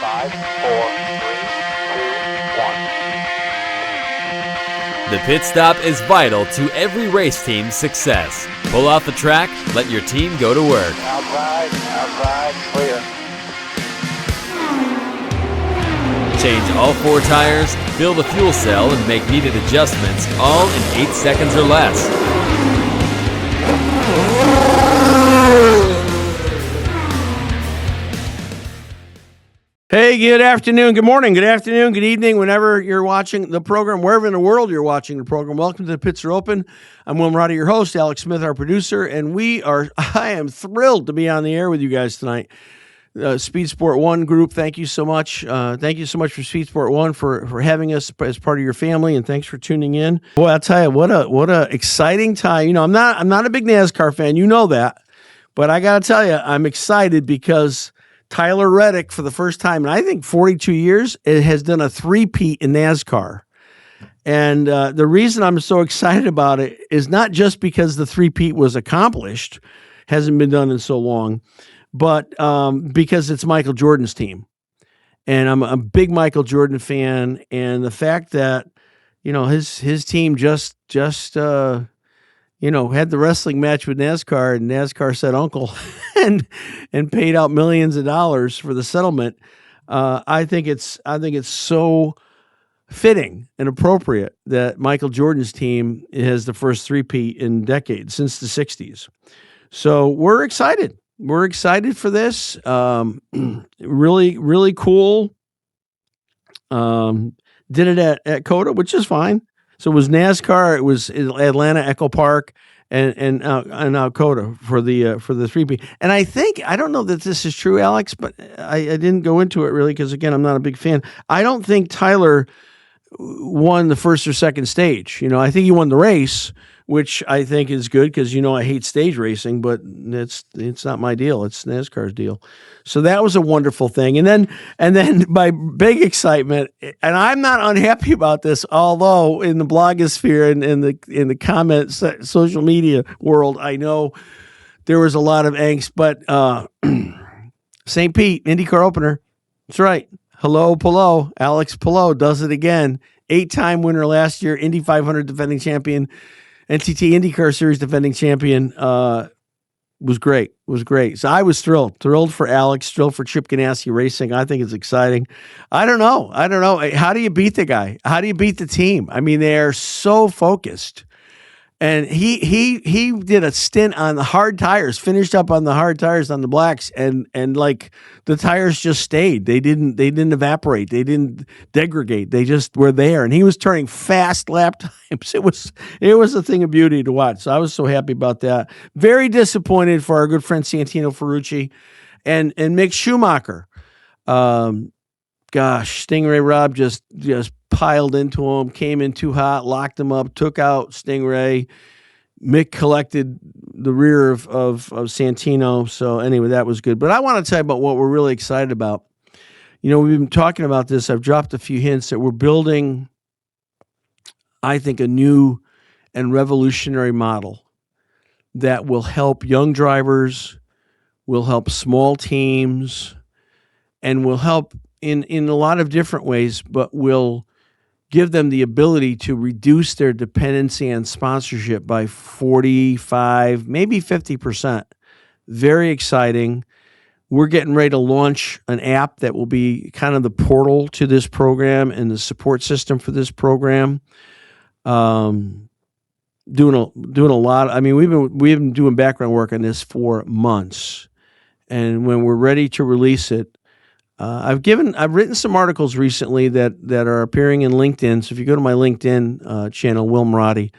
5, 4, 3, 2, 1. The pit stop is vital to every race team's success. Pull off the track, let your team go to work. Outside, clear. Change all 4 tires, fill the fuel cell, and make needed adjustments, all in 8 seconds or less. Hey, good afternoon, good morning, good afternoon, good evening, whenever you're watching the program, wherever in the world you're watching the program. Welcome to the Pits Are Open. I'm Will Marotti, your host, Alex Smith, our producer, and I am thrilled to be on the air with you guys tonight. Speed Sport One group, thank you so much. Thank you so much for Speed Sport One for having us as part of your family, and thanks for tuning in. Boy, I'll tell you, what a exciting time. You know, I'm not a big NASCAR fan, you know that, but I got to tell you, I'm excited because Tyler Reddick, for the first time in I think 42 years, it has done a three-peat in NASCAR. And the reason I'm so excited about it is not just because the three-peat was accomplished, hasn't been done in so long, but because it's Michael Jordan's team. And I'm a big Michael Jordan fan, and the fact that, you know, his team just had the wrestling match with NASCAR, and NASCAR said uncle and paid out millions of dollars for the settlement. I think it's so fitting and appropriate that Michael Jordan's team has the first three-peat in decades, since the 60s. So we're excited. We're excited for this. Really, really cool. Did it at COTA, which is fine. So it was NASCAR, it was Atlanta Echo Park, and now COTA for the three-peat. And I don't know that this is true, Alex, but I didn't go into it really because, again, I'm not a big fan. I don't think Tyler won the first or second stage. You know, I think he won the race, which I think is good because, you know, I hate stage racing, but it's not my deal. It's NASCAR's deal. So that was a wonderful thing. And then my big excitement, and I'm not unhappy about this, although in the blogosphere and in the comments, social media world, I know there was a lot of angst, but St. Pete, IndyCar opener. That's right. Hello, Palou. Alex Palou does it again. 8-time winner last year, Indy 500 defending champion, NTT IndyCar Series defending champion. Was great. So I was thrilled for Alex, thrilled for Chip Ganassi Racing. I think it's exciting. I don't know. How do you beat the guy? How do you beat the team? I mean, they are so focused. And he did a stint on the hard tires, finished up on the hard tires on the blacks, and like the tires just stayed. They didn't evaporate. They didn't degrade. They just were there. And he was turning fast lap times. It was a thing of beauty to watch. So I was so happy about that. Very disappointed for our good friend Santino Ferrucci and Mick Schumacher. Stingray Rob just piled into him, came in too hot, locked him up, took out Stingray. Mick collected the rear of Santino. So anyway, that was good. But I want to tell you about what we're really excited about. You know, we've been talking about this. I've dropped a few hints that we're building, I think, a new and revolutionary model that will help young drivers, will help small teams, and will help in a lot of different ways, but will give them the ability to reduce their dependency on sponsorship by 45, maybe 50%. Very exciting. We're getting ready to launch an app that will be kind of the portal to this program and the support system for this program. Doing a lot. I mean, we've been doing background work on this for months, and when we're ready to release it, I've written some articles recently that are appearing in LinkedIn. So if you go to my LinkedIn channel, Will Marotti,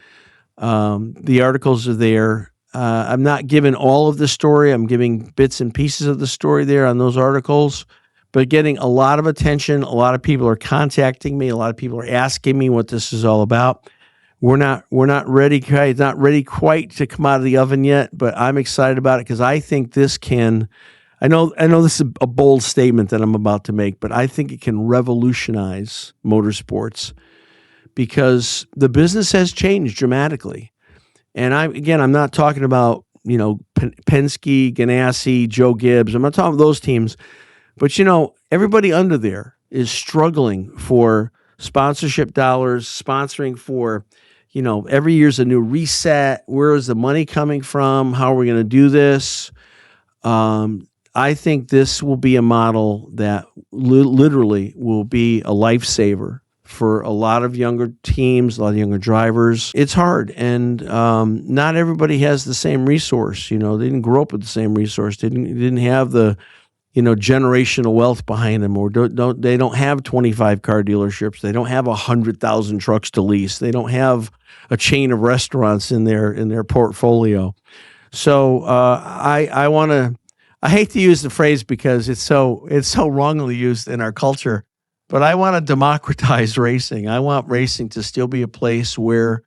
the articles are there. I'm not giving all of the story. I'm giving bits and pieces of the story there on those articles, but getting a lot of attention. A lot of people are contacting me. A lot of people are asking me what this is all about. We're not ready. It's not ready quite to come out of the oven yet, but I'm excited about it because I think this can. I know this is a bold statement that I'm about to make, but I think it can revolutionize motorsports because the business has changed dramatically. And I'm not talking about, Penske, Ganassi, Joe Gibbs. I'm not talking about those teams. But, everybody under there is struggling for sponsorship dollars, sponsoring for, every year's a new reset. Where is the money coming from? How are we going to do this? I think this will be a model that literally will be a lifesaver for a lot of younger teams, a lot of younger drivers. It's hard, and not everybody has the same resource. They didn't grow up with the same resource. They didn't have the generational wealth behind them, or they don't have 25 car dealerships. They don't have 100,000 trucks to lease. They don't have a chain of restaurants in their portfolio. So I hate to use the phrase because it's so wrongly used in our culture, but I want to democratize racing. I want racing to still be a place where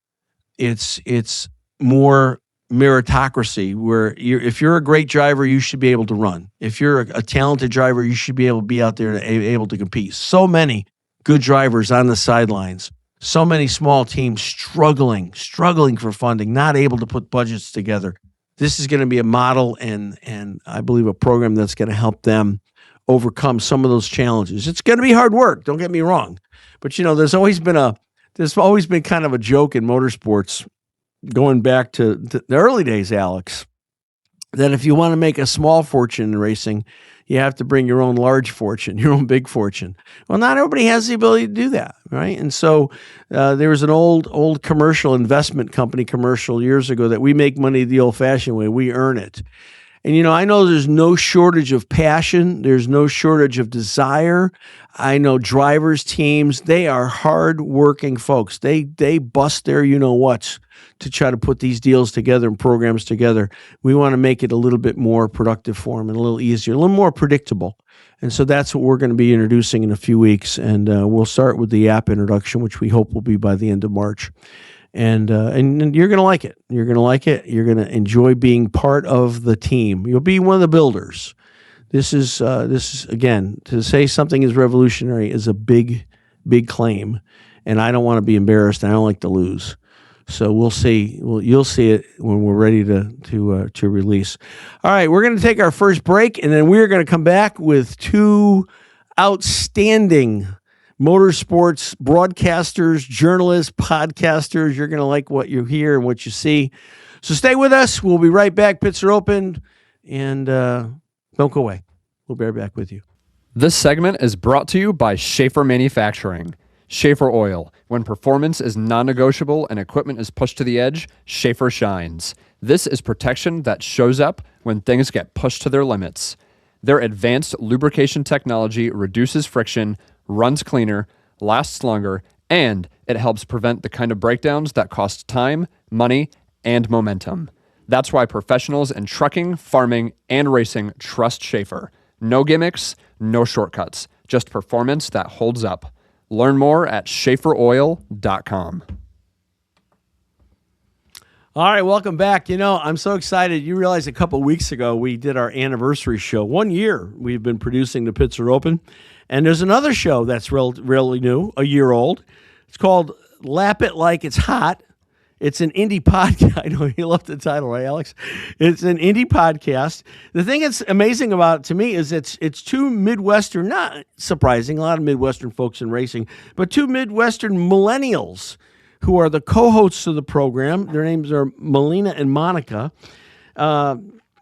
it's more meritocracy, where if you're a great driver, you should be able to run. If you're a talented driver, you should be able to be out there able to compete. So many good drivers on the sidelines. So many small teams struggling for funding, not able to put budgets together. This is going to be a model and I believe a program that's going to help them overcome some of those challenges. It's going to be hard work, don't get me wrong. But there's always been kind of a joke in motorsports going back to the early days, Alex, that if you want to make a small fortune in racing, you have to bring your own large fortune, your own big fortune. Well, not everybody has the ability to do that, right? And so there was an old commercial, investment company commercial years ago that we make money the old-fashioned way. We earn it. And, I know there's no shortage of passion. There's no shortage of desire. I know drivers, teams, they are hard-working folks. They bust their you-know-whats to try to put these deals together and programs together. We want to make it a little bit more productive for them and a little easier, a little more predictable. And so that's what we're going to be introducing in a few weeks. And we'll start with the app introduction, which we hope will be by the end of March. And you're going to like it. You're going to like it. You're going to enjoy being part of the team. You'll be one of the builders. This is again, to say something is revolutionary is a big claim. And I don't want to be embarrassed. I don't like to lose. So we'll see. You'll see it when we're ready to release. All right, we're going to take our first break, and then we're going to come back with two outstanding motorsports broadcasters, journalists, podcasters. You're going to like what you hear and what you see. So stay with us. We'll be right back. Pits are open, and don't go away. We'll be right back with you. This segment is brought to you by Schaefer Manufacturing. Schaefer Oil. When performance is non-negotiable and equipment is pushed to the edge, Schaefer shines. This is protection that shows up when things get pushed to their limits. Their advanced lubrication technology reduces friction, runs cleaner, lasts longer, and it helps prevent the kind of breakdowns that cost time, money, and momentum. That's why professionals in trucking, farming, and racing trust Schaefer. No gimmicks, no shortcuts, just performance that holds up. Learn more at SchaeferOil.com. All right, welcome back. I'm so excited. You realize a couple of weeks ago we did our anniversary show. 1 year we've been producing The Pits Are Open. And there's another show that's really new, a year old. It's called Lap It Like It's Hot. It's an indie podcast. I know you love the title, right, Alex? It's an indie podcast. The thing that's amazing about it to me is it's two Midwestern, not surprising, a lot of Midwestern folks in racing, but two Midwestern millennials who are the co-hosts of the program. Their names are Melina and Monica.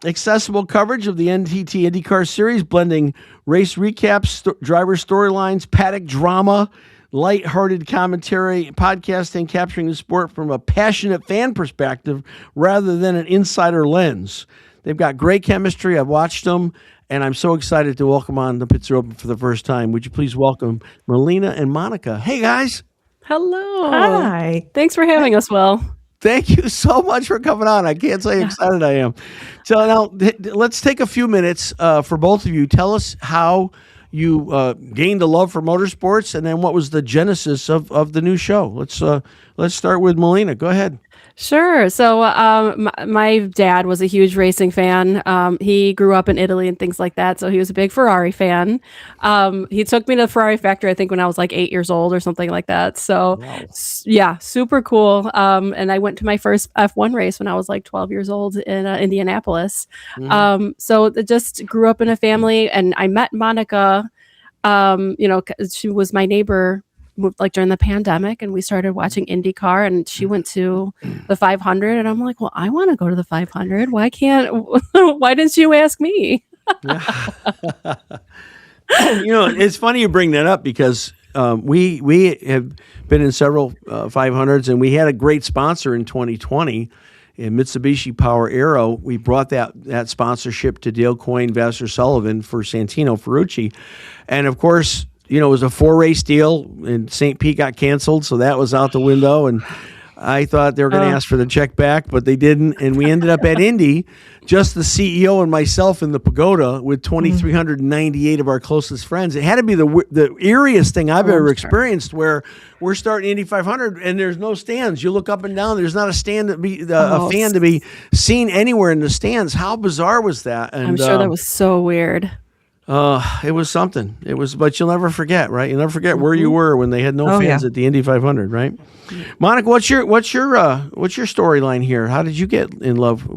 Accessible coverage of the NTT IndyCar series, blending race recaps, driver storylines, paddock drama, light-hearted commentary, podcasting, capturing the sport from a passionate fan perspective rather than an insider lens. They've got great chemistry. I've watched them, and I'm so excited to welcome on The Pits Are Open for the first time. Would you please welcome Melina and Monica? Hey, guys. Hello. Hi. Thanks for having us, Will. Thank you so much for coming on. I can't say how excited I am. So now let's take a few minutes for both of you. Tell us how you gained a love for motorsports, and then what was the genesis of the new show. Let's start with Melina. Go ahead. Sure. So my dad was a huge racing fan. He grew up in Italy and things like that, so he was a big Ferrari fan. He took me to the Ferrari factory, I think, when I was like 8 years old or something like that. So, yeah, super cool. And I went to my first F1 race when I was like 12 years old in Indianapolis. So it just grew up in a family, and I met Monica She was my neighbor like during the pandemic, and we started watching IndyCar, and she went to the 500, and I'm like, well, I want to go to the 500. Why didn't you ask me? It's funny you bring that up because we have been in several 500s, and we had a great sponsor in 2020 in Mitsubishi Power Aero. We brought that sponsorship to Dale Coyne, Vassar Sullivan for Santino Ferrucci, and of course, it was a 4-race deal, and St. Pete got canceled, so that was out the window. And I thought they were going to ask for the check back, but they didn't. And we ended up at Indy, just the CEO and myself in the pagoda with 2,398 of our closest friends. It had to be the eeriest thing I've ever experienced, where we're starting Indy 500 and there's no stands. You look up and down, there's not a stand to be a fan to be seen anywhere in the stands. How bizarre was that? And I'm sure that was so weird. It was something. It was, but you'll never forget, right? You'll never forget where you were when they had no fans at the Indy 500, right? Monica, what's your storyline here? How did you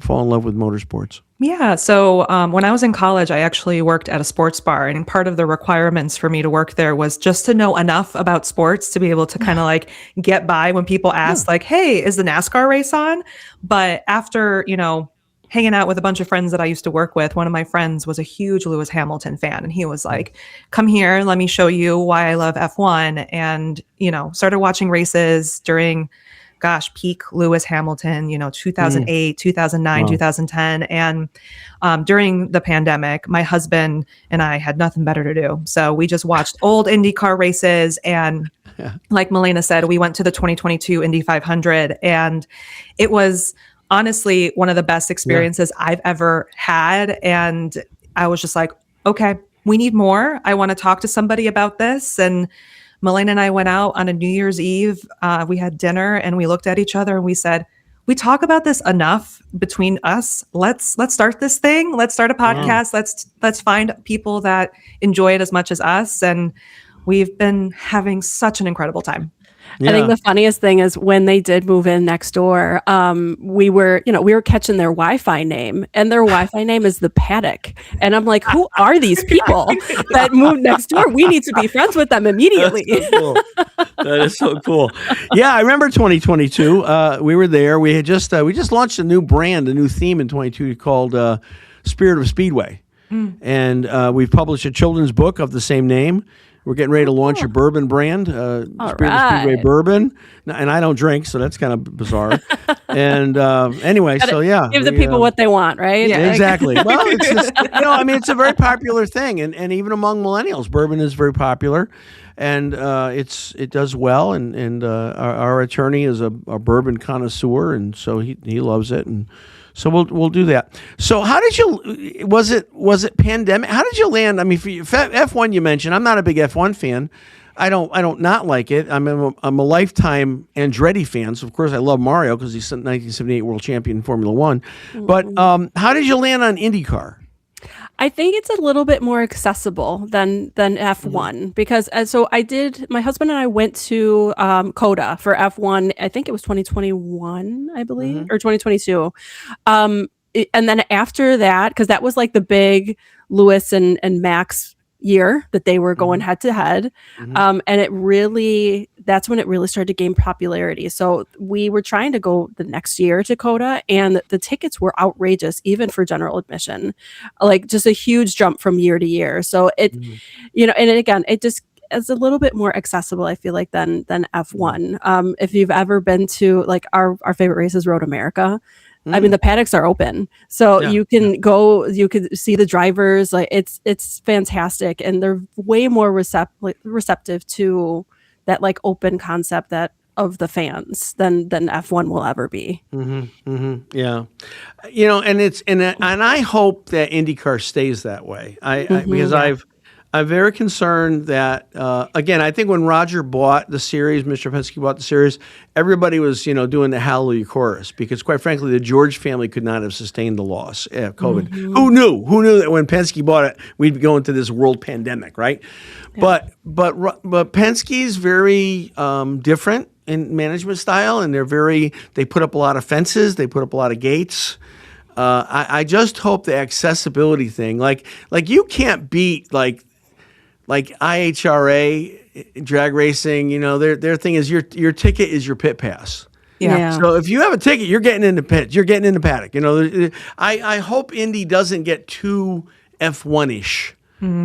fall in love with motorsports? Yeah. So when I was in college, I actually worked at a sports bar, and part of the requirements for me to work there was just to know enough about sports to be able to kind of like get by when people ask like, hey, is the NASCAR race on? But after, hanging out with a bunch of friends that I used to work with, one of my friends was a huge Lewis Hamilton fan. And he was like, come here, let me show you why I love F1. And, started watching races during, peak Lewis Hamilton, 2008, 2009, 2010. And during the pandemic, my husband and I had nothing better to do. So we just watched old IndyCar races. And like Milena said, we went to the 2022 Indy 500. And it was honestly one of the best experiences I've ever had. And I was just like, okay, we need more. I want to talk to somebody about this. And Milena and I went out on a New Year's Eve. We had dinner and we looked at each other and we said, we talk about this enough between us. Let's start this thing. Let's start a podcast. Let's find people that enjoy it as much as us. And we've been having such an incredible time. I think the funniest thing is when they did move in next door, we were catching their Wi-Fi name, and their Wi-Fi name is the Paddock. And I'm like, who are these people that moved next door? We need to be friends with them immediately. That's so cool. That is so cool. Yeah, I remember 2022. We were there. We had just launched a new brand, a new theme in 22 called Spirit of Speedway, and we've published a children's book of the same name. We're getting ready to launch a bourbon brand, Spirit of Speedway Bourbon. And I don't drink, so that's kind of bizarre. And anyway, give the people what they want, right? Yeah, exactly. Well, it's just, it's a very popular thing. And even among millennials, bourbon is very popular. And it does well. And our attorney is a bourbon connoisseur, and so he loves it. And so we'll do that. So how did you? Was it pandemic? How did you land? I mean, for F1 you mentioned. I'm not a big F1 fan. I don't not like it. I'm a lifetime Andretti fan. So of course I love Mario because he's 1978 world champion in Formula One. But how did you land on IndyCar? I think it's a little bit more accessible than F1 because my husband and I went to COTA for F1. I think it was 2021, I believe, or 2022. And then after that, because that was like the big Lewis and Max year that they were going head to head. And that's when it really started to gain popularity. So we were trying to go the next year to COTA, and the tickets were outrageous, even for general admission, like just a huge jump from year to year. So it, and again, it just is a little bit more accessible, I feel like, than F1. If you've ever been to like our favorite race is Road America. I mean, the paddocks are open, so you can go. You could see the drivers. Like it's fantastic, and they're way more receptive to that like open concept of the fans than F1 will ever be. Yeah, and I hope that IndyCar stays that way. Because I'm very concerned that, again, I think when Roger bought the series, Mr. Penske bought the series, everybody was, doing the hallelujah chorus because, quite frankly, the George family could not have sustained the loss of COVID. Who knew that when Penske bought it, we'd go into this world pandemic, right? Yeah. But Penske's very different in management style, and they put up a lot of fences, they put up a lot of gates. I just hope the accessibility thing, like you can't beat like IHRA, drag racing, their thing is your ticket is your pit pass. Yeah. So if you have a ticket, you're getting into pit, you're getting into paddock. I hope Indy doesn't get too F1-ish,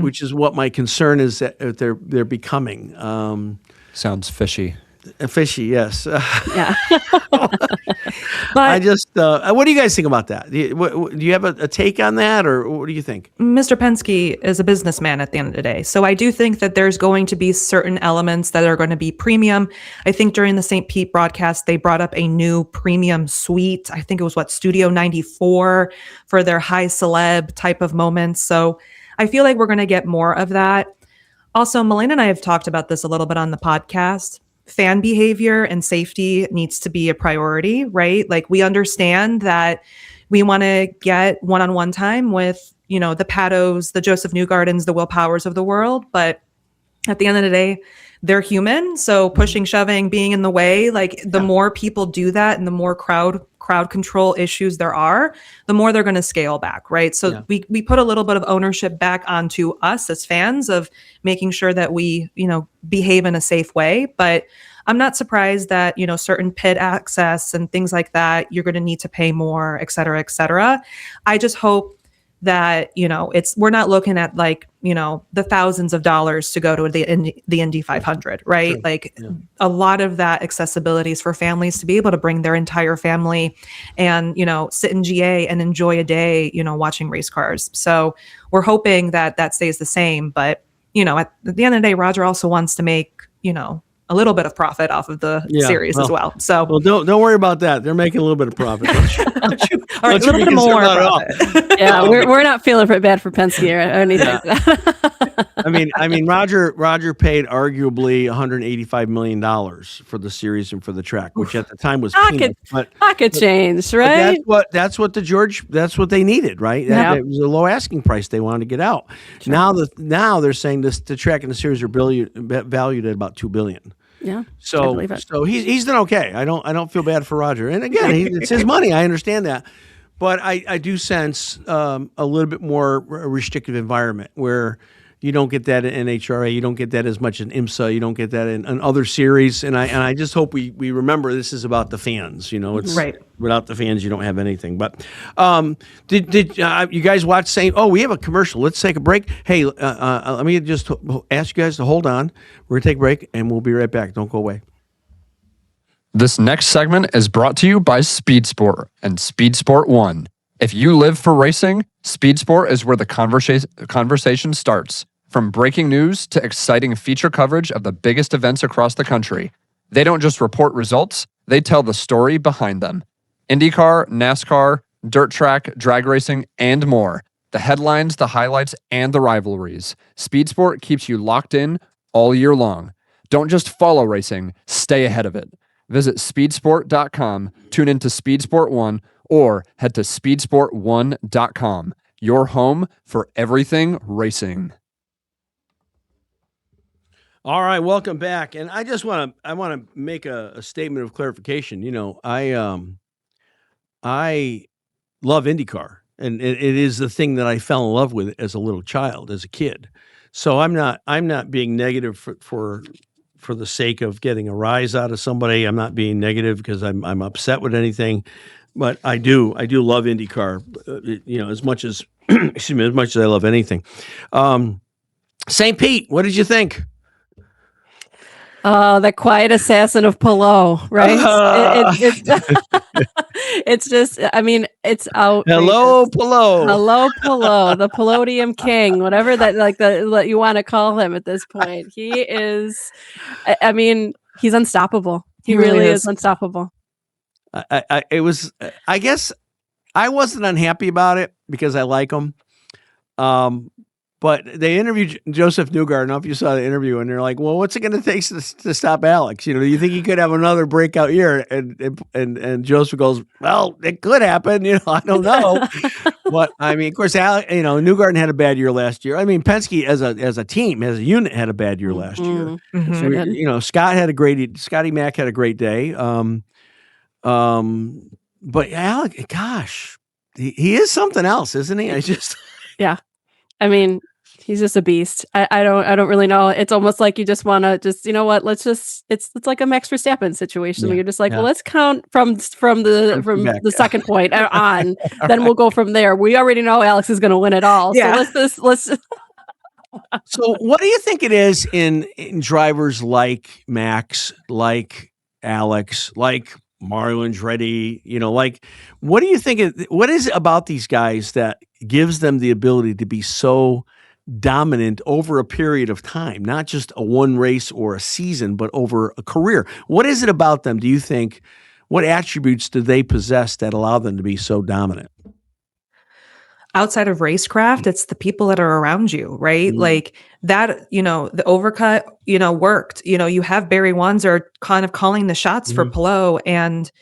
which is what my concern is that they're becoming. Sounds fishy. Fishy, yes. Yeah. But I just, what do you guys think about that? Do you have a take on that, or what do you think? Mr. Penske is a businessman at the end of the day. So I do think that there's going to be certain elements that are going to be premium. I think during the St. Pete broadcast, they brought up a new premium suite. I think it was Studio 94 for their high celeb type of moments. So I feel like we're going to get more of that. Also, Melina and I have talked about this a little bit on the podcast. Fan behavior and safety needs to be a priority, right? Like, we understand that we want to get one-on-one time with, the Patos, the Joseph Newgardens, the Will Powers of the world. But at the end of the day, they're human. So pushing, shoving, being in the way, like the more people do that and the more crowd control issues there are, the more they're going to scale back, right? So we put a little bit of ownership back onto us as fans of making sure that we, behave in a safe way. But I'm not surprised that, certain pit access and things like that, you're going to need to pay more, et cetera, et cetera. I just hope that, we're not looking at the thousands of dollars to go to the Indy 500, right? Sure. A lot of that accessibility is for families to be able to bring their entire family and, sit in GA and enjoy a day, watching race cars. So we're hoping that stays the same. But, at the end of the day, Roger also wants to make, a little bit of profit off of the series as well. So don't worry about that. They're making a little bit of profit. All right, a little bit more profit. Yeah, we're not feeling bad for Penske or anything. I mean, Roger paid arguably $185 million for the series and for the track, which at the time was pocket change, right? But that's what they needed, right? It was a low asking price they wanted to get out. Sure. Now they're saying the track and the series are valued at about $2 billion. Yeah. So he's done okay. I don't feel bad for Roger. And again, it's his money. I understand that. But I do sense a little bit more restrictive environment where you don't get that in NHRA, you don't get that as much in IMSA, you don't get that in other series. And I just hope we remember this is about the fans. It's right. Without the fans, you don't have anything. But did you guys watch St? Oh, we have a commercial. Let's take a break. Hey, let me just ask you guys to hold on. We're gonna take a break and we'll be right back. Don't go away. This next segment is brought to you by Speed Sport and Speed Sport 1. If you live for racing, Speed Sport is where the conversation starts. From breaking news to exciting feature coverage of the biggest events across the country. They don't just report results, they tell the story behind them. IndyCar, NASCAR, dirt track, drag racing, and more. The headlines, the highlights, and the rivalries. Speed Sport keeps you locked in all year long. Don't just follow racing, stay ahead of it. Visit speedsport.com, tune into Speed Sport 1, or head to speedsport1.com, your home for everything racing. All right, welcome back. And I just want to make a statement of clarification. I love IndyCar, and it is the thing that I fell in love with as a little child, as a kid. So I'm not being negative for the sake of getting a rise out of somebody. I'm not being negative because I'm upset with anything, but I do love IndyCar, as much as as much as I love anything. St. Pete, what did you think? The quiet assassin of Palou, right? It's just, I mean, it's out. Hello, Palou. Hello, Palou, the Palladium King, whatever that you want to call him at this point. He is, I mean, he's unstoppable. He really is unstoppable. I guess I wasn't unhappy about it because I like him. But they interviewed Joseph Newgarden. I don't know if you saw the interview, and they're like, "Well, what's it going to take to stop Alex? Do you think he could have another breakout year?" And Joseph goes, "Well, it could happen. I don't know." But I mean, of course, Newgarden had a bad year last year. I mean, Penske as a team, as a unit, had a bad year last year. Mm-hmm. So, Scotty Mack had a great day. But Alex, gosh, he is something else, isn't he? Yeah. I mean, he's just a beast. I don't really know. It's almost like you just want to just, you know what, it's like a Max Verstappen situation where you're just like, well, let's count from the second point on, then we'll go from there. We already know Alex is going to win it all. Yeah. So let's just So what do you think it is in drivers like Max, like Alex, like Mario Andretti, like what do you think what is it about these guys that gives them the ability to be so dominant over a period of time, not just a one race or a season, but over a career? What is it about them, do you think? What attributes do they possess that allow them to be so dominant? Outside of racecraft, it's the people that are around you, right? Like that, the overcut, worked. You have Barry Wanzer kind of calling the shots for Palou. And,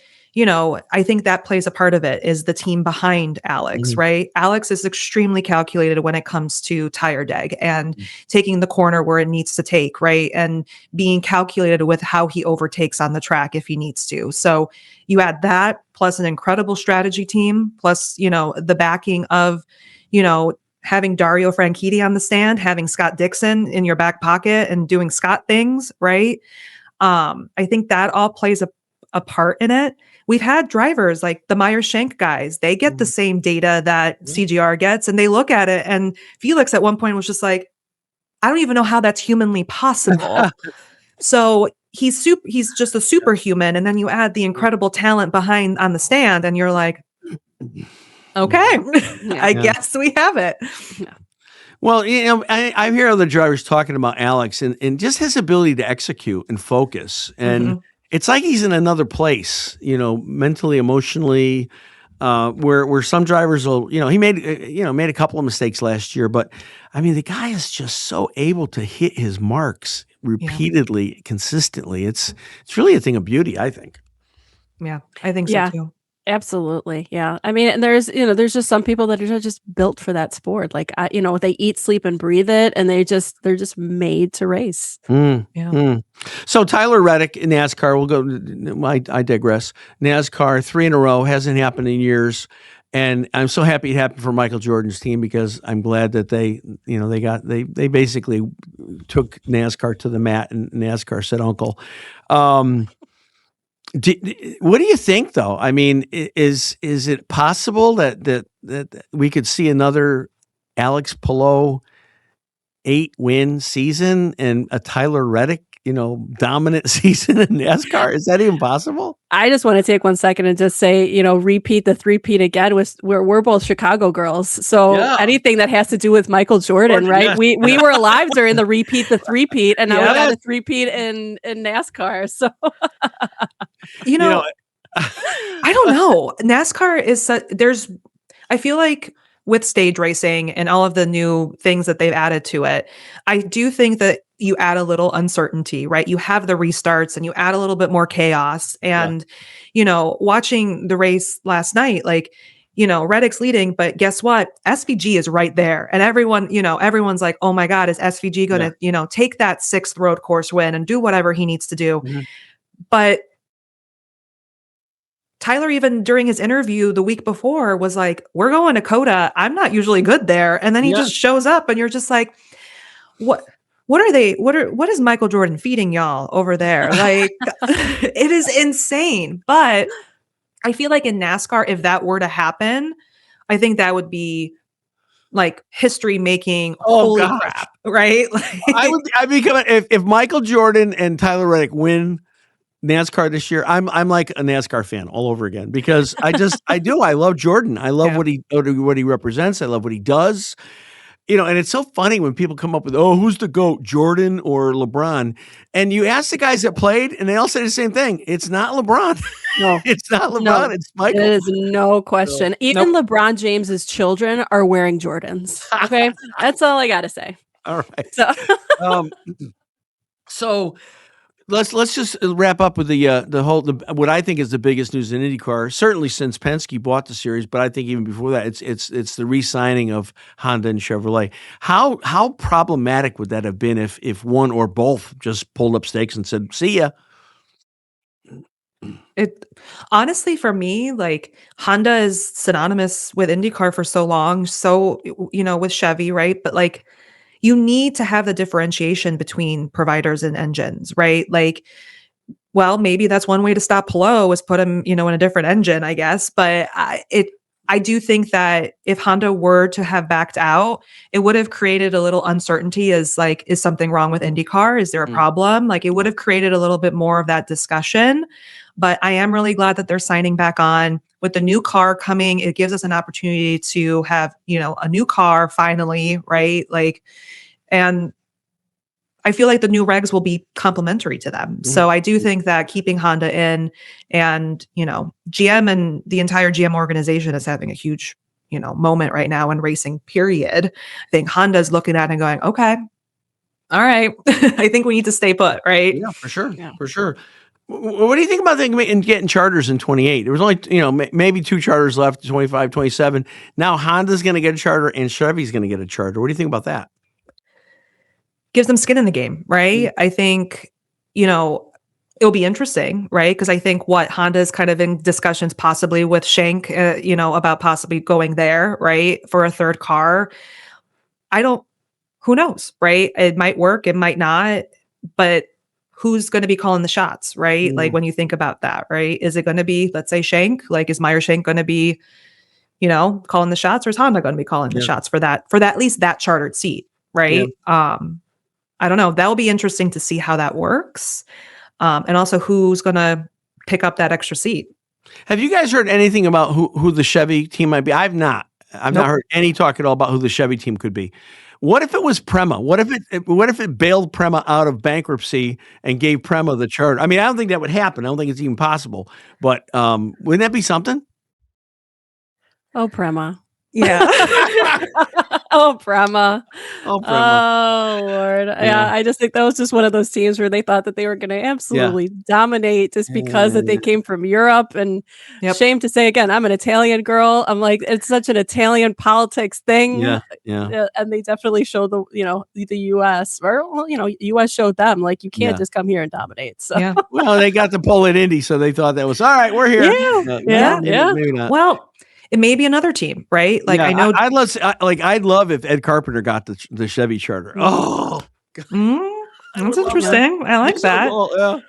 I think that plays a part of it is the team behind Alex, right? Alex is extremely calculated when it comes to tire deg and taking the corner where it needs to take, right? And being calculated with how he overtakes on the track if he needs to. So you add that plus an incredible strategy team, plus, the backing of, having Dario Franchitti on the stand, having Scott Dixon in your back pocket and doing Scott things, right? I think that all plays a part in it. We've had drivers like the Meyer Shank guys, they get the same data that CGR gets and they look at it. And Felix at one point was just like, I don't even know how that's humanly possible. So he's just a superhuman. And then you add the incredible talent behind on the stand and you're like, okay, I guess we have it. Yeah. Well, I hear other drivers talking about Alex and just his ability to execute and focus. And it's like he's in another place, mentally, emotionally, where some drivers will, he made a couple of mistakes last year, but I mean, the guy is just so able to hit his marks repeatedly, consistently. It's really a thing of beauty, I think. Yeah, I think so too. Absolutely. Yeah. I mean, and there's just some people that are just built for that sport. Like, they eat, sleep, and breathe it, and they're just made to race. So Tyler Reddick in NASCAR, we'll go, I digress. NASCAR 3 in a row, hasn't happened in years. And I'm so happy it happened for Michael Jordan's team because I'm glad that they basically took NASCAR to the mat and NASCAR said uncle. What do you think, though? I mean, is it possible that we could see another Alex Palou 8-win season and a Tyler Reddick, dominant season in NASCAR? Is that even possible? I just want to take 1 second and just say, repeat the three-peat again. We're both Chicago girls, so anything that has to do with Michael Jordan, right? Yes. We were alive during the repeat the three-peat, and now we got a three-peat in NASCAR. So, I don't know. NASCAR is I feel like with stage racing and all of the new things that they've added to it, I do think that you add a little uncertainty, right? You have the restarts and you add a little bit more chaos. And, watching the race last night, like, Reddick's leading, but guess what? SVG is right there. And everyone's like, oh my God, is SVG going to, take that 6th road course win and do whatever he needs to do? But Tyler, even during his interview the week before, was like, we're going to COTA. I'm not usually good there. And then he just shows up and you're just like, what is Michael Jordan feeding y'all over there? Like, it is insane. But I feel like in NASCAR, if that were to happen, I think that would be like history making. Holy crap. Right? I'd be coming if Michael Jordan and Tyler Reddick win NASCAR this year, I'm like a NASCAR fan all over again because I love Jordan. I love what he represents. I love what he does. And it's so funny when people come up with, who's the GOAT, Jordan or LeBron? And you ask the guys that played and they all say the same thing. It's not LeBron. No, it's not LeBron. No, it's Michael. It is no question. Even LeBron James's children are wearing Jordans. Okay. That's all I got to say. All right. So let's just wrap up with the what I think is the biggest news in IndyCar, certainly since Penske bought the series, but I think even before that, it's the re-signing of Honda and Chevrolet. How problematic would that have been if one or both just pulled up stakes and said, "See ya"? It honestly, for me, like Honda is synonymous with IndyCar for so long, so with Chevy, right? But like, you need to have the differentiation between providers and engines, right? Like, well, maybe that's one way to stop Palou is put him, in a different engine, I guess. But I do think that if Honda were to have backed out, it would have created a little uncertainty as like, is something wrong with IndyCar? Is there a problem? Like it would have created a little bit more of that discussion. But I am really glad that they're signing back on. With the new car coming, it gives us an opportunity to have, a new car finally, right? Like, and I feel like the new regs will be complementary to them. So I do think that keeping Honda in and, GM and the entire GM organization is having a huge, moment right now in racing, period. I think Honda's looking at it and going, okay, all right. I think we need to stay put, right? Yeah, for sure. Yeah. For sure. What do you think about getting charters in 28? There was only, maybe 2 charters left, 25, 27. Now Honda's going to get a charter and Chevy's going to get a charter. What do you think about that? Gives them skin in the game, right? I think, it'll be interesting, right? Because I think what Honda's kind of in discussions possibly with Shank, about possibly going there, right? For a third car. Who knows, right? It might work, it might not, but who's going to be calling the shots, right? Like when you think about that, right? Is it going to be, let's say Shank, like is Meyer Shank going to be, calling the shots, or is Honda going to be calling the shots for that, at least that chartered seat, right? Yeah. I don't know. That will be interesting to see how that works. And also who's going to pick up that extra seat. Have you guys heard anything about who the Chevy team might be? I've not heard any talk at all about who the Chevy team could be. What if it was Prema? What if it bailed Prema out of bankruptcy and gave Prema the charter? I mean, I don't think that would happen. I don't think it's even possible. But wouldn't that be something? Oh, Prema. Yeah. Oh, Prema. Oh, Prema. Oh, Lord. Yeah, I just think that was just one of those teams where they thought that they were going to absolutely dominate just because that they came from Europe. And shame to say, again, I'm an Italian girl. I'm like, it's such an Italian politics thing. Yeah. And they definitely showed the U.S. or, U.S. showed them, like, you can't just come here and dominate. So. Yeah. Well, they got the pole at Indy, so they thought that was, all right, we're here. Yeah. Maybe not. Well, it may be another team, right? Like I know, I'd love if Ed Carpenter got the Chevy charter. Oh, that's interesting. I like that. So cool. Yeah.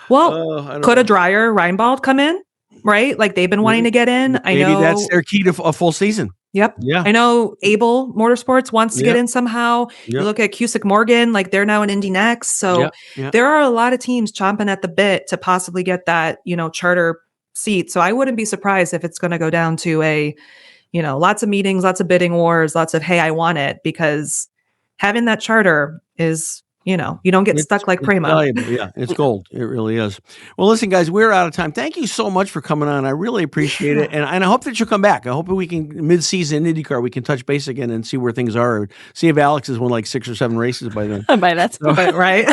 Well, could a Dreyer Reinbold come in? Right? Like they've been wanting to get in. Maybe that's their key to a full season. Yep. Yeah. I know Abel Motorsports wants to get in somehow. You look at Cusick Morgan, like they're now in Indy next. So there are a lot of teams chomping at the bit to possibly get that, charter seat. So I wouldn't be surprised if it's going to go down to lots of meetings, lots of bidding wars, lots of, hey, I want it, because having that charter is, you don't get stuck like Prema. Valuable. Yeah, it's gold. It really is. Well, listen, guys, we're out of time. Thank you so much for coming on. I really appreciate it. And I hope that you'll come back. I hope we can, mid-season IndyCar, we can touch base again and see where things are. See if Alex has won like 6 or 7 races by then. By that point, right?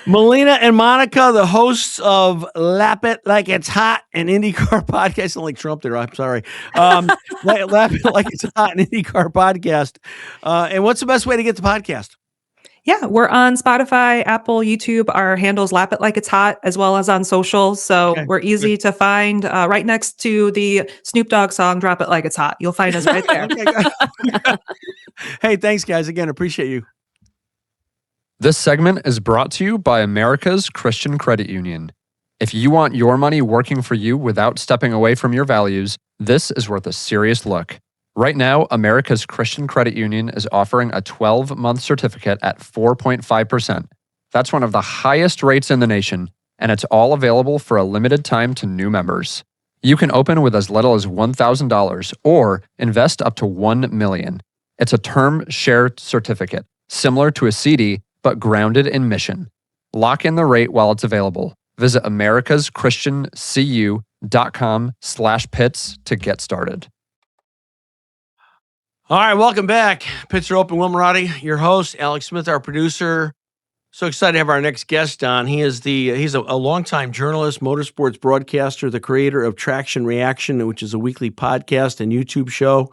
Melina and Monica, the hosts of Lap It Like It's Hot, an IndyCar podcast. I sound like Trump there. I'm sorry. Lap It Like It's Hot, an IndyCar podcast. And what's the best way to get the podcast? Yeah, we're on Spotify, Apple, YouTube. Our handle's Lap It Like It's Hot, as well as on social. So we're easy to find. Right next to the Snoop Dogg song, Drop It Like It's Hot. You'll find us right there. Hey, thanks, guys. Again, appreciate you. This segment is brought to you by America's Christian Credit Union. If you want your money working for you without stepping away from your values, this is worth a serious look. Right now, America's Christian Credit Union is offering a 12-month certificate at 4.5%. That's one of the highest rates in the nation, and it's all available for a limited time to new members. You can open with as little as $1,000 or invest up to $1 million. It's a term share certificate, similar to a CD, but grounded in mission. Lock in the rate while it's available. Visit americaschristiancu.com/pits to get started. All right, welcome back. Pits are open. Will Marotti, your host, Alex Smith, our producer. So excited to have our next guest on. He's a longtime journalist, motorsports broadcaster, the creator of Traction Reaction, which is a weekly podcast and YouTube show.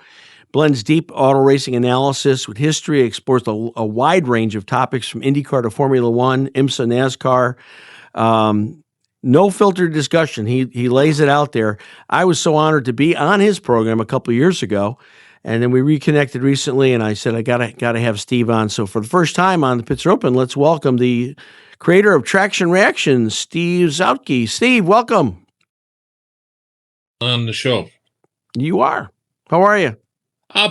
Blends deep auto racing analysis with history, explores a wide range of topics from IndyCar to Formula One, IMSA, NASCAR. No filtered discussion. He lays it out there. I was so honored to be on his program a couple of years ago, And then we reconnected recently, and I said I gotta have Steve on. So for the first time on the Pits Are Open, let's welcome the creator of Traction Reaction, Steve Zautke. Steve, welcome on the show. You are. How are you?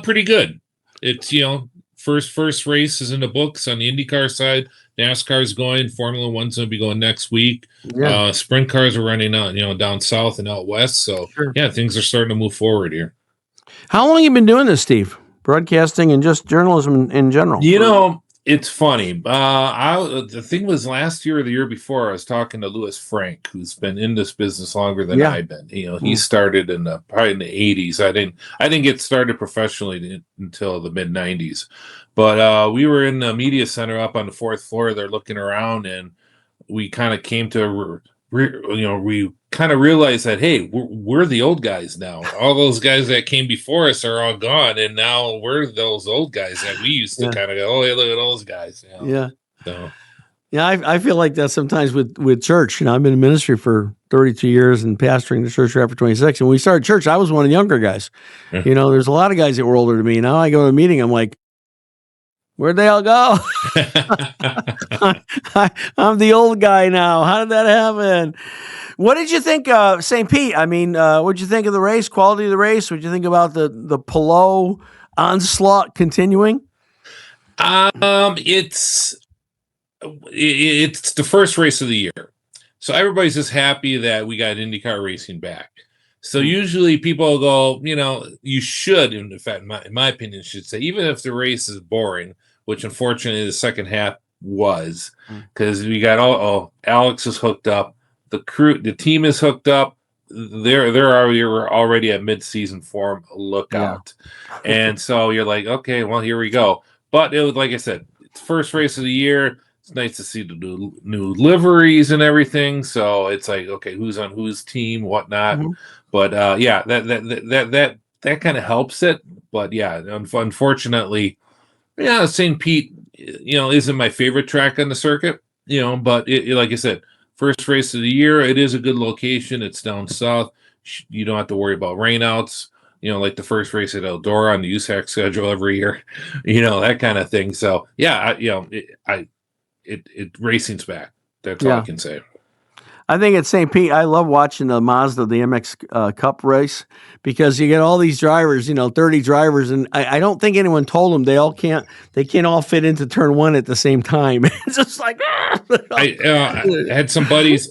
Pretty good. It's first race is in the books on the IndyCar side. NASCAR's going. Formula One's going to be going next week. Yeah. Sprint cars are running out, down south and out west. So yeah, things are starting to move forward here. How long have you been doing this, Steve? Broadcasting and just journalism in general? It's funny. The thing was last year or the year before, I was talking to Louis Frank, who's been in this business longer than I've been. He started probably in the 80s. I didn't get started professionally until the mid 90s. But we were in the media center up on the fourth floor there looking around, and we kind of came to we kind of realized that, hey, we're the old guys now. All those guys that came before us are all gone, and now we're those old guys that we used to kind of go, oh, hey, look at those guys. Yeah. So. Yeah, I feel like that sometimes with church. I've been in ministry for 32 years and pastoring the church for 26. And when we started church, I was one of the younger guys. There's a lot of guys that were older than me. Now I go to a meeting, I'm like, where'd they all go? I'm the old guy now. How did that happen? What did you think of St. Pete? I mean, what did you think of the race, quality of the race? What did you think about the Palou onslaught continuing? It's the first race of the year. So everybody's just happy that we got IndyCar racing back. So usually people go, you should, in fact, in my opinion, should say, even if the race is boring, which unfortunately the second half was, because we got Alex is hooked up, the team is hooked up, they're already at mid-season form. Look out. And so you're like, okay, well, here we go. But it was, like I said, it's first race of the year. It's nice to see the new liveries and everything. So it's like, okay, who's on whose team, whatnot. But that kind of helps it. But yeah, unfortunately, St. Pete, isn't my favorite track on the circuit. But like I said, first race of the year, it is a good location. It's down south. You don't have to worry about rainouts. Like the first race at Eldora on the USAC schedule every year. That kind of thing. So yeah, racing's back. That's all I can say. I think at St. Pete, I love watching the Mazda, the MX Cup race, because you get all these drivers, 30 drivers, and I don't think anyone told them they can't all fit into turn one at the same time. It's just like, I had some buddies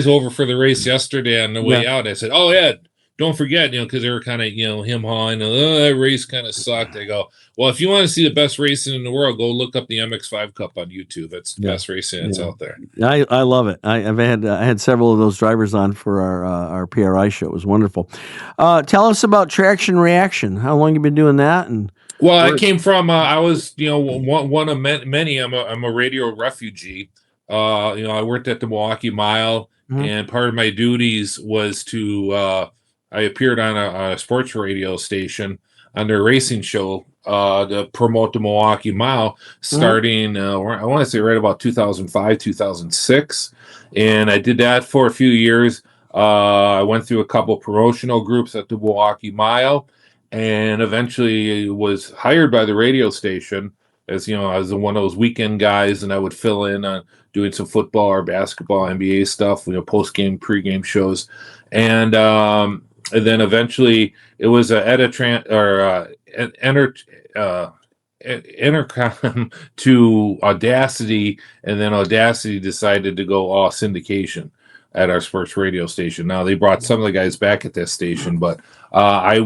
over for the race yesterday on the way out. I said, oh yeah, don't forget, because they were kind of, him hawing, that race kind of sucked. I go, well, if you want to see the best racing in the world, go look up the MX5 Cup on YouTube. That's the best racing that's out there. I love it. I had several of those drivers on for our PRI show. It was wonderful. Tell us about Traction Reaction. How long you been doing that? And I came from, I was, one of many. I'm a radio refugee. I worked at the Milwaukee Mile, and part of my duties was to, I appeared on a sports radio station on their racing show to promote the Milwaukee Mile starting, I want to say right about 2005, 2006. And I did that for a few years. I went through a couple promotional groups at the Milwaukee Mile, and eventually was hired by the radio station as, I was one of those weekend guys, and I would fill in on doing some football or basketball, NBA stuff, post-game, pre-game shows. And then eventually it was intercom to Audacity, and then Audacity decided to go all syndication at our sports radio station. Now they brought some of the guys back at that station, but I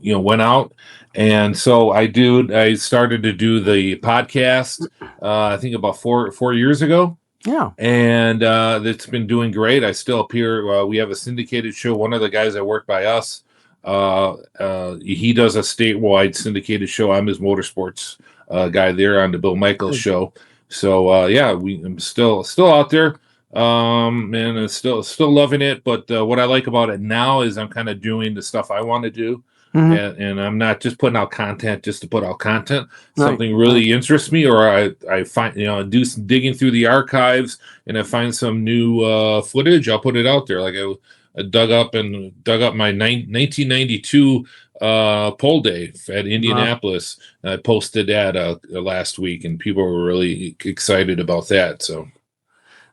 went out, and so I started to do the podcast I think about four years ago. Yeah. And it's been doing great. I still appear. We have a syndicated show. One of the guys that work by us, he does a statewide syndicated show. I'm his motorsports guy there on the Bill Michaels show. So I'm still out there, and I'm still loving it. But what I like about it now is I'm kind of doing the stuff I want to do. And I'm not just putting out content just to put out content. Something really interests me, or I find, do some digging through the archives, and I find some new footage. I'll put it out there. Like dug up my 1992 pole day at Indianapolis. I posted that last week, and people were really excited about that. So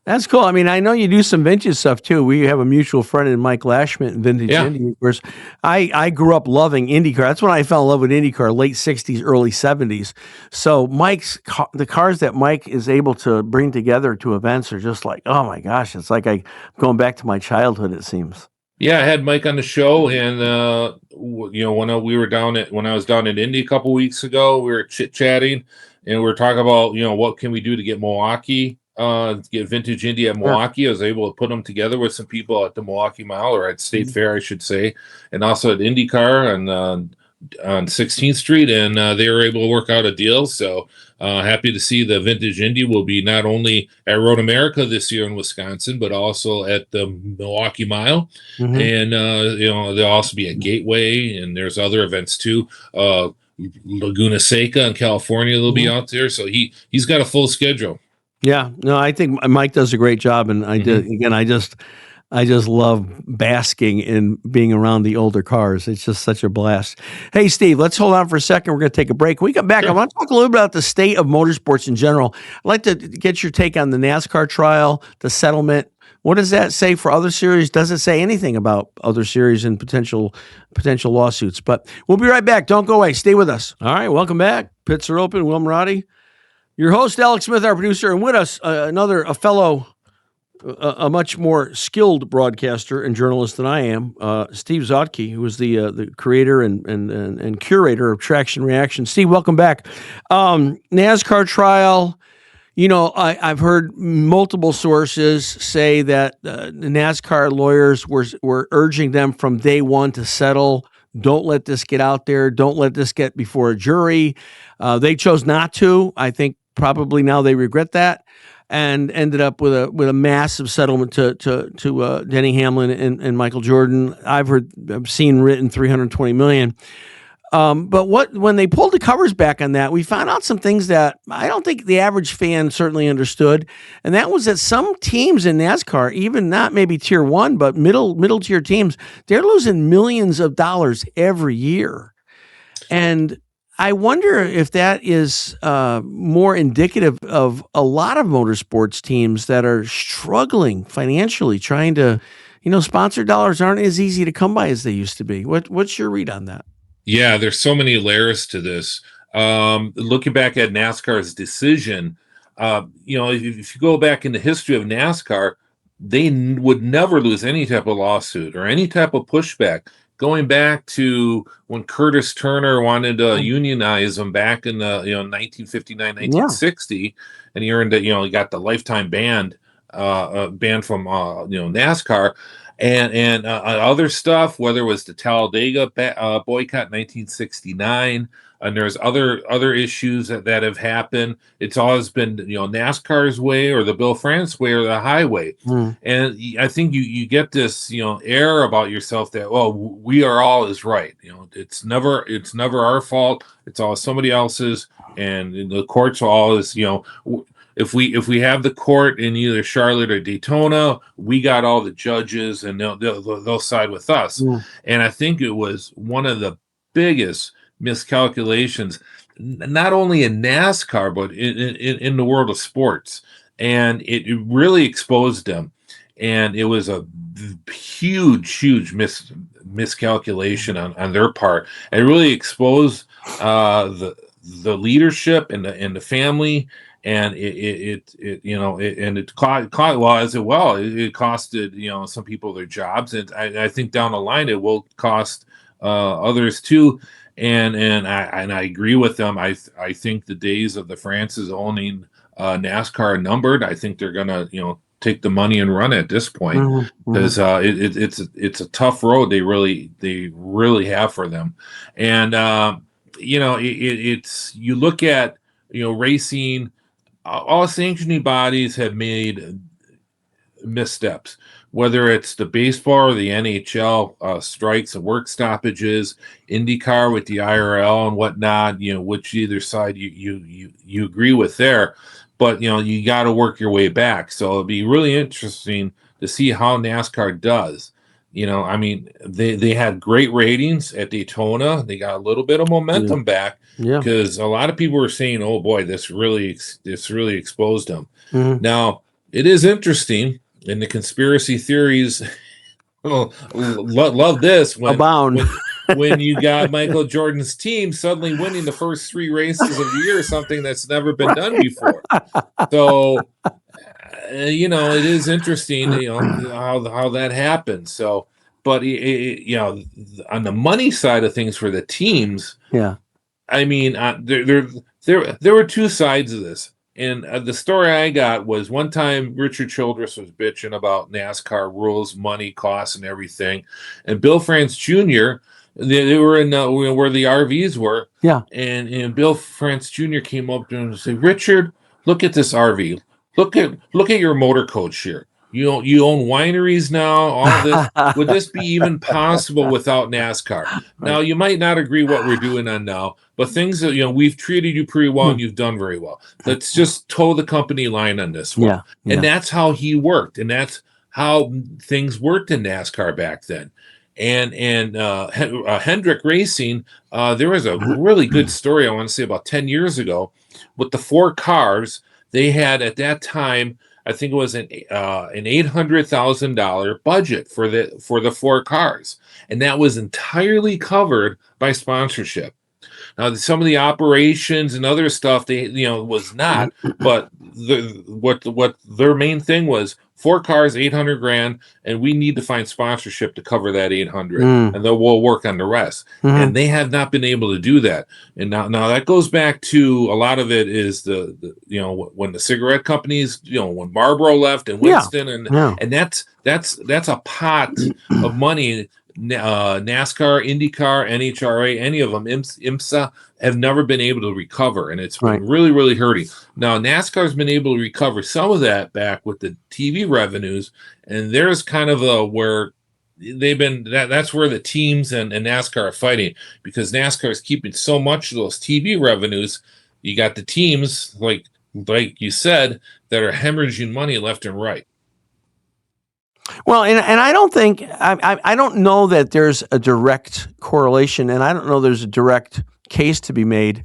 That's cool. I mean, I know you do some vintage stuff too. We have a mutual friend in Mike Lashman, Vintage Indy. Of course, I grew up loving IndyCar. That's when I fell in love with IndyCar, late 60s, early 70s. So the cars that Mike is able to bring together to events are just like, oh my gosh, it's like I'm going back to my childhood, it seems. Yeah, I had Mike on the show, and when I was down in Indy a couple weeks ago, we were chit-chatting, and we were talking about, what can we do to get Milwaukee, get Vintage Indy at Milwaukee. I was able to put them together with some people at the Milwaukee Mile, or at State Fair, I should say, and also at IndyCar on 16th Street, and they were able to work out a deal. So happy to see the Vintage Indy will be not only at Road America this year in Wisconsin, but also at the Milwaukee Mile. And they'll also be at Gateway, and there's other events too. Laguna Seca in California, they'll be out there. So he's got a full schedule. Yeah, no, I think Mike does a great job, and I just love basking in being around the older cars. It's just such a blast. Hey, Steve, let's hold on for a second. We're going to take a break. When we come back, I want to talk a little bit about the state of motorsports in general. I'd like to get your take on the NASCAR trial, the settlement. What does that say for other series? Does it say anything about other series and potential lawsuits? But we'll be right back. Don't go away. Stay with us. All right, welcome back. Pits are open. Will Marotti, your host, Alex Smith, our producer, and with us, a fellow, a much more skilled broadcaster and journalist than I am, Steve Zotke, who is the creator and curator of Traction Reaction. Steve, welcome back. NASCAR trial. I've heard multiple sources say that the NASCAR lawyers were urging them from day one to settle. Don't let this get out there. Don't let this get before a jury. They chose not to. I think probably now they regret that, and ended up with a massive settlement to Denny Hamlin and Michael Jordan. I've seen written $320 million. But when they pulled the covers back on that, we found out some things that I don't think the average fan certainly understood. And that was that some teams in NASCAR, even not maybe tier one, but middle tier teams, they're losing millions of dollars every year. And I wonder if that is more indicative of a lot of motorsports teams that are struggling financially, trying to, sponsor dollars aren't as easy to come by as they used to be. What's your read on that? Yeah, there's so many layers to this. Looking back at NASCAR's decision, if you go back in the history of NASCAR, they would never lose any type of lawsuit or any type of pushback. Going back to when Curtis Turner wanted to unionize them back in the 1959, 1960, and he earned he got the lifetime ban from NASCAR. And other stuff, whether it was the Talladega boycott in 1969, and there's other issues that have happened. It's always been NASCAR's way or the Bill France way or the highway. And I think you get this air about yourself that we are all is right. It's never our fault. It's all somebody else's, and the courts are always If we have the court in either Charlotte or Daytona, we got all the judges, and they'll side with us. And I think it was one of the biggest miscalculations, not only in NASCAR but in the world of sports. And it really exposed them, and it was a huge miscalculation on their part. It really exposed the leadership and the family. And it costed some people their jobs, and I think down the line it will cost others too. And I agree with them. I think the days of the Francis owning NASCAR are numbered. I think they're gonna take the money and run at this point, because it's a tough road they really have for them. And it's you look at racing. All sanctioning bodies have made missteps, whether it's the baseball or the NHL strikes and work stoppages, IndyCar with the IRL and whatnot. Which either side you agree with there, but you got to work your way back. So it'll be really interesting to see how NASCAR does. I mean, they had great ratings at Daytona. They got a little bit of momentum back Yeah. because a lot of people were saying, "Oh boy, this really exposed them." Mhm. Now, it is interesting, and the conspiracy theories love this Abound. when you got Michael Jordan's team suddenly winning the first 3 races of the year, something that's never been done before. So, it is interesting, how that happened. So, but on the money side of things for the teams, Yeah. I mean, there were two sides of this. And the story I got was one time Richard Childress was bitching about NASCAR rules, money, costs, and everything. And Bill France Jr., they were in where the RVs were. Yeah. And Bill France Jr. came up to him and said, "Richard, look at this RV. Look at your motor coach here. You own wineries now. All this. Would this be even possible without NASCAR? Now, you might not agree what we're doing on now, but things that, we've treated you pretty well and you've done very well. Let's just toe the company line on this one." Yeah. And that's how he worked. And that's how things worked in NASCAR back then. And Hendrick Racing, there was a really good story, I want to say about 10 years ago, with the 4 cars. They had at that time, I think it was an $800,000 budget for the 4 cars, and that was entirely covered by sponsorship. Now, some of the operations and other stuff, was not, but what their main thing was 4 cars, 800 grand, and we need to find sponsorship to cover that 800, and then we'll work on the rest. And they have not been able to do that. And now that goes back to a lot of it is the when the cigarette companies, when Marlboro left and Winston, and that's a pot of money. NASCAR, IndyCar, NHRA, any of them, IMSA, have never been able to recover, and it's been really, really hurting. Now, NASCAR's been able to recover some of that back with the TV revenues, and there's kind of where they've been. That's where the teams and NASCAR are fighting, because NASCAR is keeping so much of those TV revenues. You got the teams, like you said, that are hemorrhaging money left and right. Well, and I don't think I don't know that there's a direct correlation, and I don't know there's a direct case to be made.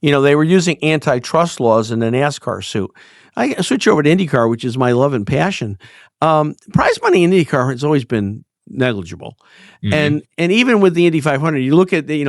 They were using antitrust laws in the NASCAR suit. I switch over to IndyCar, which is my love and passion. Prize money in IndyCar has always been negligible, and even with the Indy 500, you look at the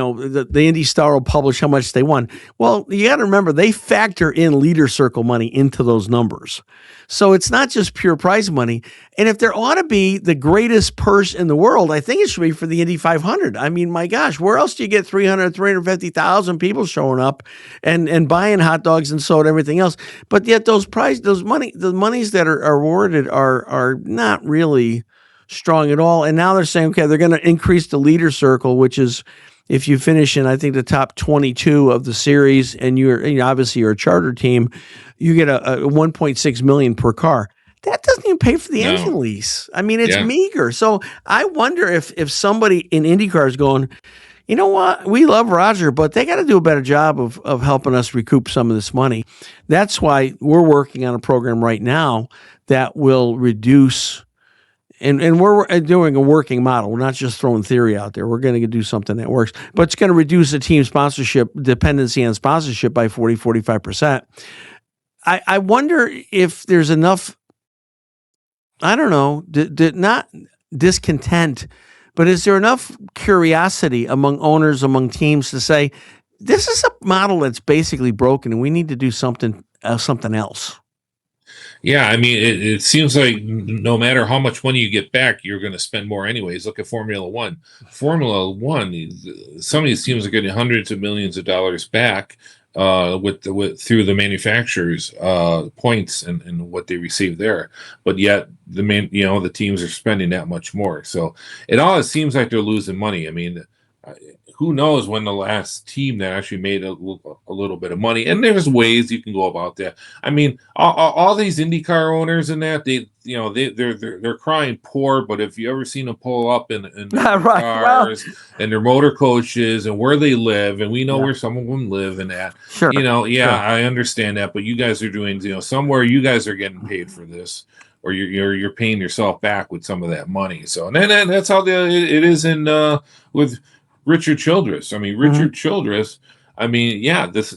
Indy Star will publish how much they won. Well, you got to remember they factor in leader circle money into those numbers, so it's not just pure prize money. And if there ought to be the greatest purse in the world, I think it should be for the Indy 500. I mean, my gosh, where else do you get 350,000 people showing up and buying hot dogs and soda, everything else? But yet the monies that are awarded are not really strong at all. And now they're saying, okay, they're going to increase the leader circle, which is if you finish in, I think, the top 22 of the series, and obviously you're a charter team, you get a $1.6 million per car. That doesn't even pay for the engine lease. I mean, it's meager. So I wonder if somebody in IndyCar is going, you know what, we love Roger, but they got to do a better job of helping us recoup some of this money. That's why we're working on a program right now that will reduce. And we're doing a working model. We're not just throwing theory out there. We're going to do something that works. But it's going to reduce the team sponsorship dependency on sponsorship by 40, 45%. I wonder if there's enough, I don't know, not discontent, but is there enough curiosity among owners, among teams to say, this is a model that's basically broken and we need to do something else? Yeah, I mean, it seems like no matter how much money you get back, you're going to spend more anyways. Look at Formula One. Formula One, some of these teams are getting hundreds of millions of dollars back through the manufacturers' points and what they receive there. But yet the teams are spending that much more. So it seems like they're losing money. I mean, who knows when the last team that actually made a little bit of money. And there's ways you can go about that. I mean, all these IndyCar owners and that, they're crying poor, but if you ever seen them pull up in their Right, cars and their motor coaches and where they live, and we know where some of them live and that, Sure. Sure. I understand that, but you guys are doing, somewhere you guys are getting paid for this, or you're paying yourself back with some of that money. So, and then that's how it is in with Richard Childress. I mean, Richard Childress. I mean, this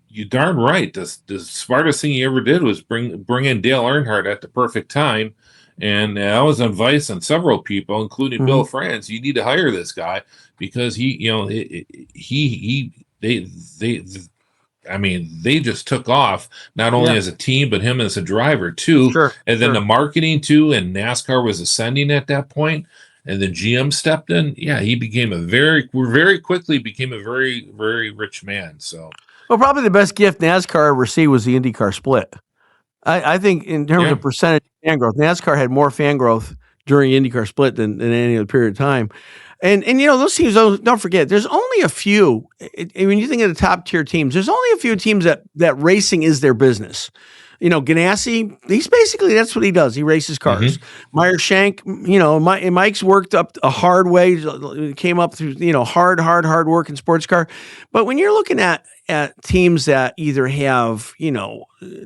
you darn right. The smartest thing he ever did was bring in Dale Earnhardt at the perfect time, and I was on advice on several people, including Bill France. You need to hire this guy because they just took off, not only as a team, but him as a driver too. Sure, and then the marketing too, and NASCAR was ascending at that point, and then GM stepped in. Yeah, he became very quickly became a very, very rich man. So, well, probably the best gift NASCAR ever received was the IndyCar split. I think in terms of percentage fan growth, NASCAR had more fan growth during IndyCar split than any other period of time. And those teams, don't forget, there's only a few. When you think of the top tier teams, there's only a few teams that racing is their business. Ganassi, that's what he does. He races cars. Meyer Shank, Mike's worked up a hard way, came up through, hard work in sports car. But when you're looking at teams that either have,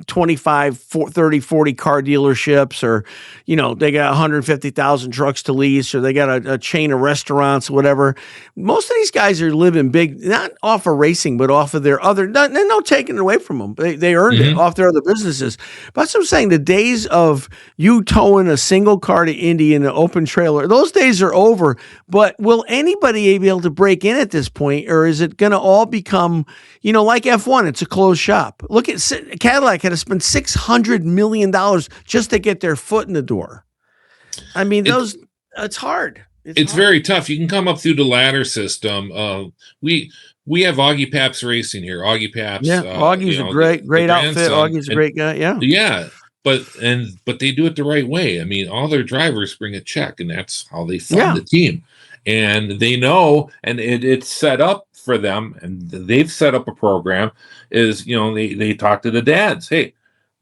25, 30, 40 car dealerships, or, they got 150,000 trucks to lease, or they got a chain of restaurants, whatever. Most of these guys are living big, not off of racing, but off of their other, no taking it away from them. They earned it off their other businesses. But that's what I'm saying. The days of you towing a single car to Indy in an open trailer, those days are over. But will anybody be able to break in at this point, or is it going to all become, like F1, it's a closed shop? Look at Cadillac had to spend $600 million just to get their foot in the door. I mean, it's hard. It's very tough. You can come up through the ladder system. We have Augie Paps Racing here. Augie Paps. Yeah, Augie's a great outfit. Augie's a great guy. Yeah. Yeah. But they do it the right way. I mean, all their drivers bring a check, and that's how they fund the team. And they know, and it's set up for them, and they've set up a program. Is they talk to the dads. Hey,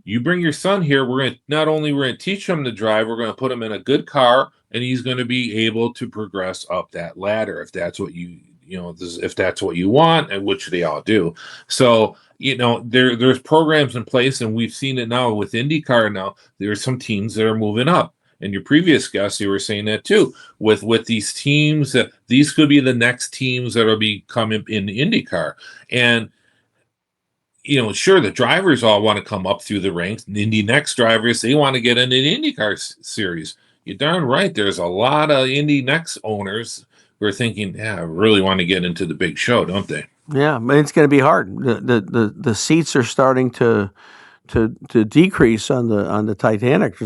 you bring your son here. We're going to teach him to drive. We're going to put him in a good car, and he's going to be able to progress up that ladder if that's what if that's what you want, and which they all do. So there's programs in place, and we've seen it now with IndyCar. Now there's some teams that are moving up. And your previous guests, you were saying that too, with these teams, that these could be the next teams that will be coming in IndyCar. And, sure, the drivers all want to come up through the ranks. The Indy Next drivers, they want to get into the IndyCar series. You're darn right. There's a lot of Indy Next owners who are thinking, I really want to get into the big show, don't they? Yeah, but it's going to be hard. The seats are starting to decrease on the Titanic.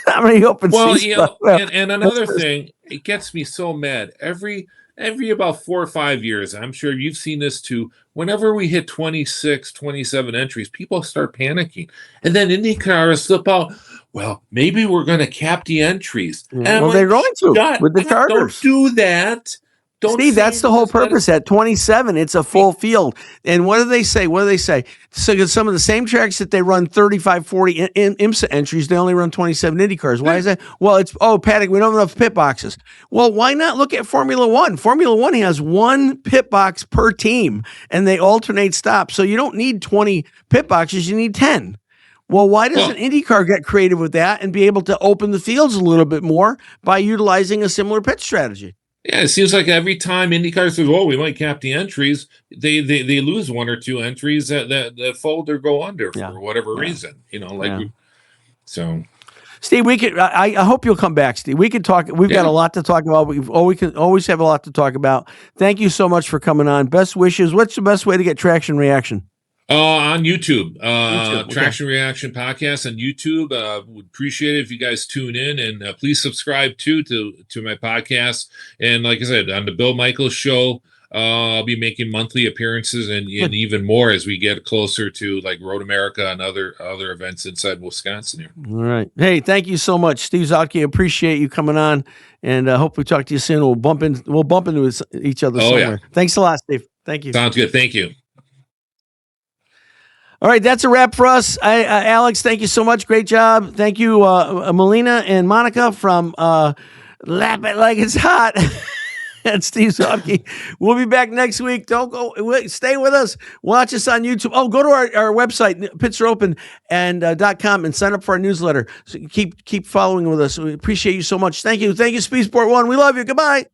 How many open seats? And another thing, it gets me so mad. Every about 4 or 5 years, I'm sure you've seen this too, whenever we hit 26, 27 entries, people start panicking. And then IndyCar slip out, well, maybe we're going to cap the entries. Well, they're going to with the charters. Don't do that. Steve, that's the whole purpose. At 27, it's a full field. And what do they say? So some of the same tracks that they run 35, 40 IMSA entries, they only run 27 Indy cars. Why is that? Well, Paddock, we don't have enough pit boxes. Well, why not look at Formula One? Formula One has one pit box per team, and they alternate stops. So you don't need 20 pit boxes, you need 10. Well, why doesn't IndyCar get creative with that and be able to open the fields a little bit more by utilizing a similar pit strategy? Yeah, it seems like every time IndyCar says, we might cap the entries, they lose 1 or 2 entries that fold or go under for whatever reason. So. Steve, I hope you'll come back, Steve. We could talk. We've got a lot to talk about. We can always have a lot to talk about. Thank you so much for coming on. Best wishes. What's the best way to get Traction Reaction? On YouTube, Traction Reaction Podcast on YouTube. Would appreciate it if you guys tune in, and please subscribe to my podcast. And like I said, on the Bill Michaels Show, I'll be making monthly appearances and even more as we get closer to like Road America and other events inside Wisconsin here. All right. Hey, thank you so much, Steve Zotke. Appreciate you coming on, and hope we talk to you soon. We'll bump into each other somewhere. Yeah. Thanks a lot, Steve. Thank you. Sounds good. Thank you. All right, that's a wrap for us. Alex, thank you so much. Great job. Thank you, Melina and Monica from Lap It Like It's Hot. And Steve Zotke. We'll be back next week. Don't go. Stay with us. Watch us on YouTube. Oh, go to our website, pitsareopen.com, and sign up for our newsletter. So keep following with us. We appreciate you so much. Thank you. Thank you, Speed Sport 1. We love you. Goodbye.